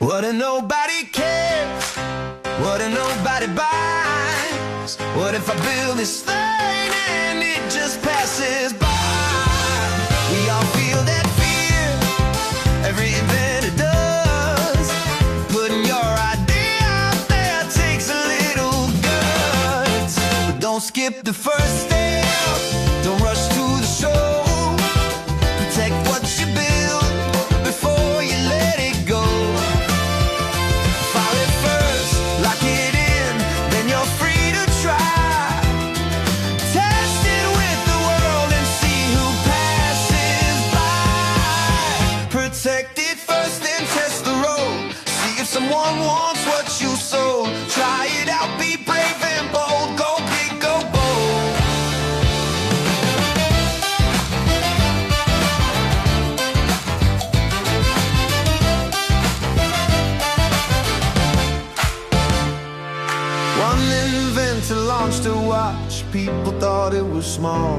What if nobody cares? What if nobody buys? What if I build this thing and it just passes by? We all feel that fear, every inventor does. Putting your idea out there takes a little guts. But don't skip the first step, don't rush to the show. Protect what you build before you let it go. File it first, lock it in, then you're free to try. Test it with the world and see who passes by. Protect it first, then test the road. See if someone wants what you sold. Try it out, be brave and bold. Go big, go bold. One inventor launched a watch. People thought it was small,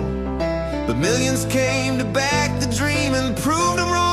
but millions came to back the dream and proved them wrong.